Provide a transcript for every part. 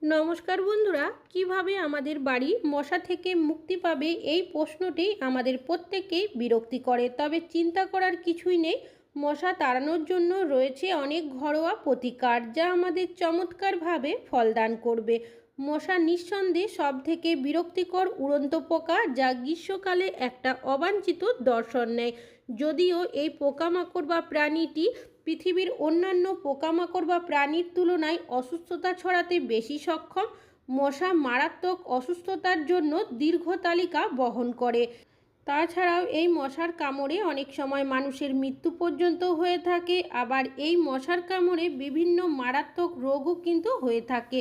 নমস্কার বন্ধুরা, কিভাবে আমাদের বাড়ি মশা থেকে মুক্তি পাবে এই প্রশ্নটি আমাদের প্রত্যেককেই বিরক্তি করে। তবে চিন্তা করার কিছুই নেই। মশা তাড়ানোর জন্য রয়েছে অনেক ঘরোয়া প্রতিকার, যা আমাদের চমৎকারভাবে ফলদান করবে। মশা নিঃসন্দেহে সব থেকে বিরক্তিকর উড়ন্ত পোকা, যা গ্রীষ্মকালে একটা অবাঞ্ছিত দর্শন নেয়। যদিও এই পোকামাকড় বা প্রাণীটি পৃথিবীর অন্যান্য পোকামাকড় বা প্রাণীর তুলনায় অসুস্থতা ছড়াতে বেশি সক্ষম, মশা মারাত্মক অসুস্থতার জন্য দীর্ঘ তালিকা বহন করে। তাছাড়াও এই মশার কামড়ে অনেক সময় মানুষের মৃত্যু পর্যন্ত হয়ে থাকে। আবার এই মশার কামড়ে বিভিন্ন মারাত্মক রোগও কিন্তু হয়ে থাকে,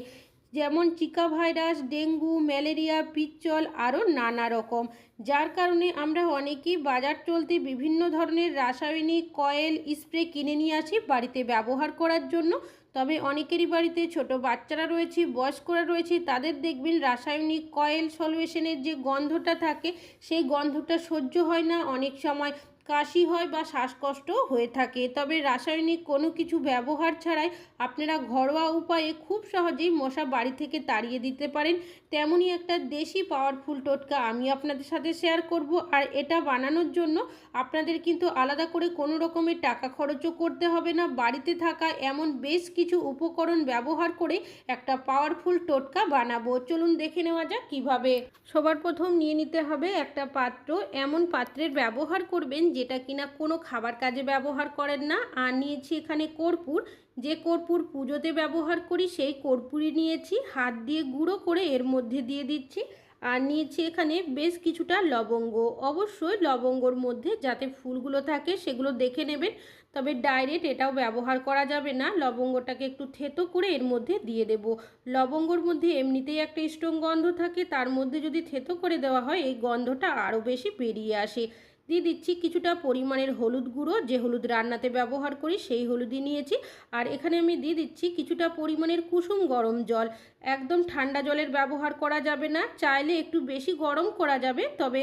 যেমন জিকা ভাইরাস, ডেঙ্গু, ম্যালেরিয়া, পিচ্চল, আরও নানা রকম। যার কারণে আমরা অনেকেই বাজার চলতে বিভিন্ন ধরনের রাসায়নিক কয়েল স্প্রে কিনে নিয়ে আসি বাড়িতে ব্যবহার করার জন্য। তবে অনেকেরই বাড়িতে ছোট বাচ্চারা রয়েছে, বয়স্করা রয়েছে, তাদের দেখবেন রাসায়নিক কয়েল সলিউশনের যে গন্ধটা থাকে সেই গন্ধটা সহ্য হয় না, অনেক সময় কাশি হয় বা শ্বাসকষ্টও হয়ে থাকে। তবে রাসায়নিক কোনো কিছু ব্যবহার ছাড়াই আপনারা ঘরোয়া উপায়ে খুব সহজেই মশা বাড়ি থেকে তাড়িয়ে দিতে পারেন। তেমনই একটা দেশি পাওয়ারফুল টোটকা আমি আপনাদের সাথে শেয়ার করব। আর এটা বানানোর জন্য আপনাদের কিন্তু আলাদা করে কোনো রকমের টাকা খরচও করতে হবে না। বাড়িতে থাকা এমন বেশ কিছু উপকরণ ব্যবহার করে একটা পাওয়ারফুল টোটকা বানাবো। চলুন দেখে নেওয়া যাক কিভাবে। সবার প্রথম নিয়ে নিতে হবে একটা পাত্র। এমন পাত্রের ব্যবহার করবেন যেটা কিনা কোনো খাবার কাজে ব্যবহার করেন না। আর নিয়েছি এখানে কর্পূর। যে কর্পূর পুজোতে ব্যবহার করি সেই কর্পূরই নিয়েছি। হাত দিয়ে গুঁড়ো করে এর মধ্যে দিয়ে দিচ্ছি। আর নিয়েছি এখানে বেশ কিছুটা লবঙ্গ। অবশ্যই লবঙ্গর মধ্যে যাতে ফুলগুলো থাকে সেগুলো দেখে নেবেন। তবে ডাইরেক্ট এটাও ব্যবহার করা যাবে না, লবঙ্গটাকে একটু থেতো করে এর মধ্যে দিয়ে দেব। লবঙ্গর মধ্যে এমনিতেই একটা স্ট্রং গন্ধ থাকে, তার মধ্যে যদি থেতো করে দেওয়া হয় এই গন্ধটা আরও বেশি বেরিয়ে আসে। দিয়ে দিচ্ছি কিছুটা পরিমাণের হলুদ গুঁড়ো, যে হলুদ রান্নাতে ব্যবহার করি সেই হলুদই নিয়েছি। আর এখানে আমি দিয়ে দিচ্ছি কিছুটা পরিমাণের কুসুম গরম জল। একদম ঠান্ডা জলের ব্যবহার করা যাবে না, চাইলে একটু বেশি গরম করা যাবে, তবে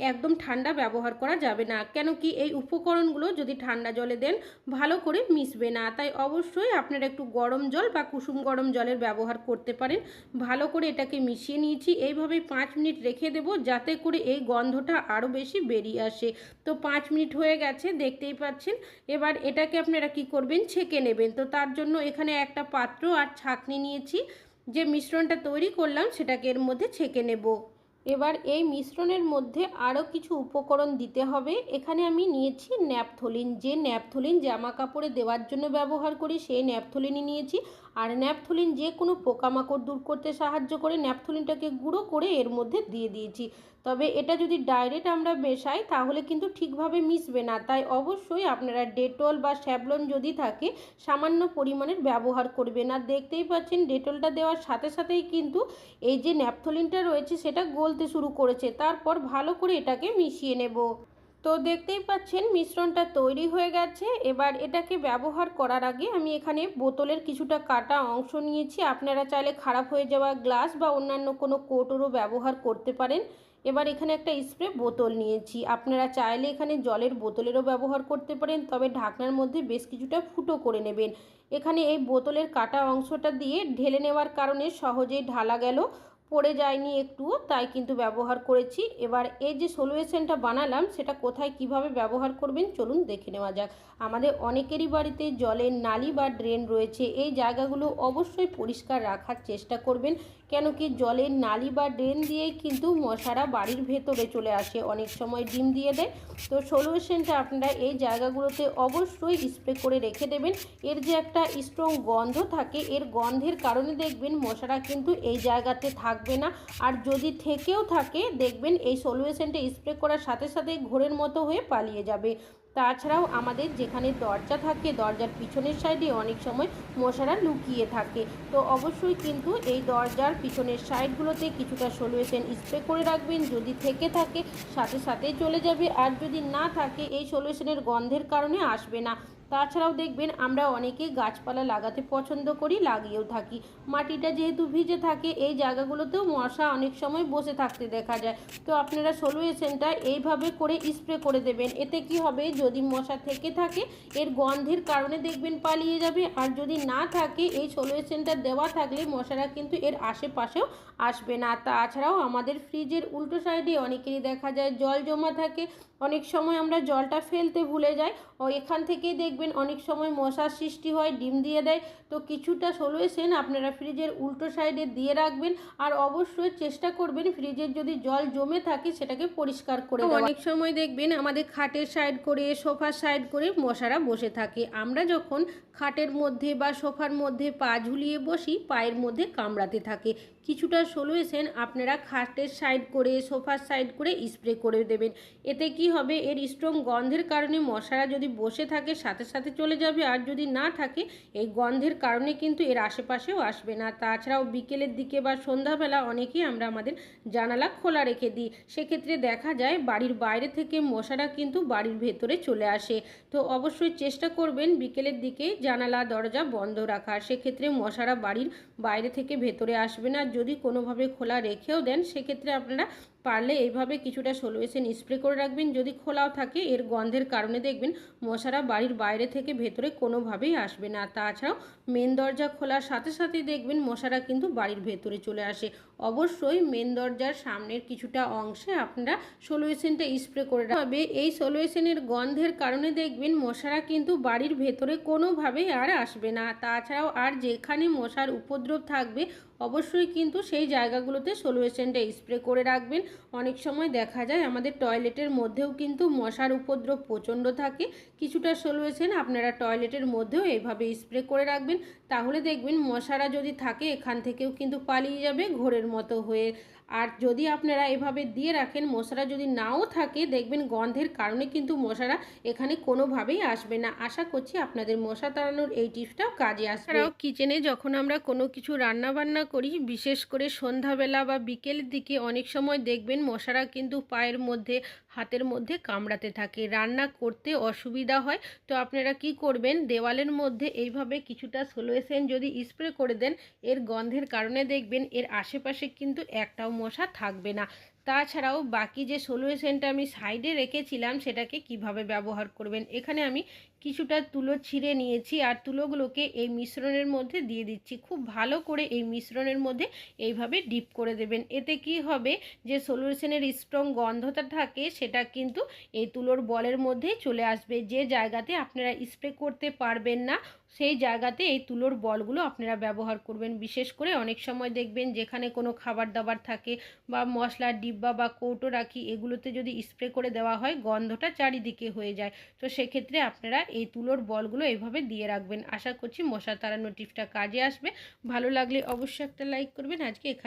একদম ঠান্ডা ব্যবহার করা যাবে না। কেন কি এই উপকরণগুলো যদি ঠান্ডা জলে দেন ভালো করে মিশবে না, তাই অবশ্যই আপনারা একটু গরম জল বা কুসুম গরম জলের ব্যবহার করতে পারেন। ভালো করে এটাকে মিশিয়ে নিয়েছি। এইভাবে 5 মিনিট রেখে দেব, যাতে করে এই গন্ধটা আরও বেশি বেরিয়ে আসে। তো 5 মিনিট হয়ে গেছে, দেখতেই পাচ্ছেন। এবার এটাকে আপনারা কি করবেন, ছেঁকে নেবেন। তো তার জন্য এখানে একটা পাত্র আর ছাঁকনি নিয়েছি। যে মিশ্রণটা তৈরি করলাম সেটাকে এর মধ্যে ছেঁকে নেব। এবার এই মিশ্রণের মধ্যে আরও কিছু উপকরণ দিতে হবে। এখানে আমি নিয়েছি ন্যাপথলিন। যে ন্যাপথলিন জামা কাপড়ে দেওয়ার জন্য ব্যবহার করি সেই ন্যাপথলিনই নিয়েছি। আর ন্যাপথলিন যে কোনো পোকামাকড় দূর করতে সাহায্য করে। ন্যাপথলিনটাকে গুঁড়ো করে এর মধ্যে দিয়ে দিয়েছি। তবে এটা যদি ডাইরেক্ট আমরা মেশাই তাহলে কিন্তু ঠিকভাবে মিশবে না, তাই অবশ্যই আপনারা ডেটল বা স্যাভলন যদি থাকে সামান্য পরিমাণের ব্যবহার করবেন। আর দেখতেই পাচ্ছেন ডেটলটা দেওয়ার সাথে সাথেই কিন্তু এই যে ন্যাপথলিনটা রয়েছে সেটা গলতে শুরু করেছে। তারপর ভালো করে এটাকে মিশিয়ে নেব। তো দেখতেই পাচ্ছেন মিশ্রণটা তৈরি হয়ে গেছে। এবার এটাকে ব্যবহার করার আগে আমি এখানে বোতলের কিছুটা কাটা অংশ নিয়েছি। আপনারা চাইলে খারাপ হয়ে যাওয়া গ্লাস বা অন্যান্য কোনো কৌটোরও ব্যবহার করতে পারেন। এবার এখানে একটা স্প্রে বোতল নিয়েছি। আপনারা চাইলে এখানে জলের বোতলেরও ব্যবহার করতে পারেন, তবে ঢাকনার মধ্যে বেশ কিছুটা ফুটো করে নেবেন। এখানে এই বোতলের কাটা অংশটা দিয়ে ঢেলে নেওয়ার কারণে সহজেই ঢালা গেল, পড়ে যায়নি একটুও, তাই কিন্তু ব্যবহার করেছি। এবার এই যে সলিউশনটা বানালাম সেটা কোথায় কিভাবে ব্যবহার করবেন চলুন দেখে নেওয়া যাক। আমাদের অনেকেরই বাড়িতে জলের নালি বা ড্রেন রয়েছে, এই জায়গাগুলো অবশ্যই পরিষ্কার রাখার চেষ্টা করবেন। কেন কি জলের নালি বা ড্রেন দিয়েই কিন্তু মশারা বাড়ির ভেতরে চলে আসে, অনেক সময় ডিম দিয়ে দেয়। তো সলিউশনটা আপনারা এই জায়গাগুলোতে অবশ্যই স্প্রে করে রেখে দেবেন। এর যে একটা স্ট্রং গন্ধ থাকে, এর গন্ধের কারণে দেখবেন মশারা কিন্তু এই জায়গাতে থাকবে না। আর যদি থেকেও থাকে দেখবেন এই সলিউশনটা স্প্রে করার সাথে সাথে ঘোরের মতো হয়ে পালিয়ে যাবে। তাছাড়াও আমাদের যেখানে দরজা থাকে দরজার পিছনের সাইডে অনেক সময় মশারা লুকিয়ে থাকে। তো অবশ্যই কিন্তু এই দরজার পিছনের সাইডগুলোতে কিছুটা সলিউশন স্প্রে করে রাখবেন। যদি থেকে থাকে সাথে সাথেই চলে যাবে, আর যদি না থাকে এই সলিউশনের গন্ধের কারণে আসবে না। তাছাড়াও দেখবেন আমরা অনেকেই গাছপালা লাগাতে পছন্দ করি, লাগিয়েও থাকি। মাটিটা যেহেতু ভিজে থাকে এই জায়গাগুলোতেও মশা অনেক সময় বসে থাকতে দেখা যায়। তো আপনারা সলিউশনটা এইভাবে করে স্প্রে করে দেবেন। এতে কি হবে, যদি মশা থেকে থাকে এর গন্ধের কারণে দেখবেন পালিয়ে যাবে, আর যদি না থাকে এই সলিউশনটা দেওয়া থাকলে মশারা কিন্তু এর আশেপাশেও আসবে না। তাছাড়াও আমাদের ফ্রিজের উল্টো সাইডে অনেকেরই দেখা যায় জল জমা থাকে, অনেক সময় আমরা জলটা ফেলতে ভুলে যাই, ও এখান থেকেই দেখবেন অনেক সময় মশার সৃষ্টি হয়, ডিম দিয়ে দেয়। তো কিছুটা সলিউশন আপনারা ফ্রিজের উল্টো সাইডে দিয়ে রাখবেন, আর অবশ্যই চেষ্টা করবেন ফ্রিজের যদি জল জমে থাকে সেটাকে পরিষ্কার করে দেওয়া। অনেক সময় দেখবেন আমাদের খাটের সাইড করে, সোফার সাইড করে মশারা বসে থাকে। আমরা যখন খাটের মধ্যে বা সোফার মধ্যে পা ঝুলিয়ে বসি, পায়ের মধ্যে কামড়াতে থাকে। কিছুটা সলিউশন আপনারা খাটের সাইড করে, সোফার সাইড করে স্প্রে করে দেবেন। এতে কি হবে, এর স্ট্রং গন্ধের কারণে মশারা যদি বসে থাকে সাথে সাথে চলে যাবে, আর যদি না থাকে এই গন্ধের কারণে কিন্তু এর আশেপাশেও আসবে না। তাছাড়াও বিকেলের দিকে বা সন্ধ্যাবেলা অনেকেই আমরা আমাদের জানালা খোলা রেখে দিই, সেক্ষেত্রে দেখা যায় বাড়ির বাইরে থেকে মশারা কিন্তু বাড়ির ভেতরে চলে আসে। তো অবশ্যই চেষ্টা করবেন বিকেলের দিকে জানালা দরজা বন্ধ রাখার, সেক্ষেত্রে মশারা বাড়ির বাইরে থেকে ভেতরে আসবে না। যদি কোনোভাবে খোলা রেখেও দেন সেক্ষেত্রে আপনারা পারলে এইভাবে কিছুটা সলিউশন স্প্রে করে রাখবেন। যদি খোলাও থাকে এর গন্ধের কারণে দেখবেন মশারা বাড়ির বাইরে থেকে ভেতরে কোনোভাবেই আসবে না। তাছাড়াও মেন দরজা খোলার সাথে সাথেই দেখবেন মশারা কিন্তু বাড়ির ভেতরে চলে আসে। অবশ্যই মেন দরজার সামনের কিছুটা অংশে আপনারা সলিউশনটা স্প্রে করে রাখতে হবে। এই সলিউশনের গন্ধের কারণে দেখবেন মশারা কিন্তু বাড়ির ভেতরে কোনোভাবেই আর আসবে না। তাছাড়াও আর যেখানে মশার উপদ্রব থাকবে অবশ্যই কিন্তু সেই জায়গাগুলোতে সলিউশনটা স্প্রে করে রাখবেন। অনেক সময় দেখা যায় আমাদের টয়লেটের মধ্যেও কিন্তু মশার উপদ্রব প্রচণ্ড থাকে। কিছুটা সলিউশন আপনারা টয়লেটের মধ্যেও এইভাবে স্প্রে করে রাখবেন, তাহলে দেখবেন মশারা যদি থাকে এখান থেকেও কিন্তু পালিয়ে যাবে ঘোরের মতো হয়ে। আর যদি আপনারা এভাবে দিয়ে রাখেন, মশারা যদি নাও থাকে দেখবেন গন্ধের কারণে কিন্তু মশারা এখানে কোনোভাবেই আসবে না। আশা করছি আপনাদের মশা তাড়ানোর এই টিপসটাও কাজে আসবে। এছাড়াও কিচেনে যখন আমরা কোনো কিছু রান্না বান্না করি, বিশেষ করে সন্ধ্যাবেলা বা বিকেলের দিকে অনেক সময় দেখবেন মশারা কিন্তু পায়ের মধ্যে, হাতের মধ্যে কামড়াতে থাকে, রান্না করতে অসুবিধা হয়। তো আপনারা কি করবেন, দেওয়ালের মধ্যে এইভাবে কিছুটা সলিউশন যদি স্প্রে করে দেন, এর গন্ধের কারণে দেখবেন এর আশেপাশে কিন্তু একটাও মশা থাকবে না। তাছাড়াও বাকি যে সলিউশনটা আমি সাইডে রেখেছিলাম সেটাকে কিভাবে ব্যবহার করবেন, এখানে আমি কিছুটা তুলো ছিঁড়ে নিয়েছি, আর তুলোগুলোকে এই মিশ্রণের মধ্যে দিয়ে দিচ্ছি। খুব ভালো করে এই মিশ্রণের মধ্যে এইভাবে ডিপ করে দেবেন। এতে কি হবে, যে সলিউশনের স্ট্রং গন্ধটা থাকে সেটা কিন্তু এই তুলোর বলের মধ্যেই চলে আসবে। যে জায়গাতে আপনারা স্প্রে করতে পারবেন না সেই জায়গাতে এই তুলোর বলগুলো আপনারা ব্যবহার করবেন। বিশেষ করে অনেক সময় দেখবেন যেখানে কোনো খাবার দাবার থাকে বা মশলার ডিব্বা বা কৌটো রাখি, এগুলোতে যদি স্প্রে করে দেওয়া হয় গন্ধটা চারিদিকে হয়ে যায়। তো সেক্ষেত্রে আপনারা এই তুলোর বলগুলো এইভাবে দিয়ে রাখবেন। আশা করছি মশা তাড়ানোর টিপসটা কাজে আসবে। ভালো লাগলে অবশ্যই একটা লাইক করবেন। আজকে এখানে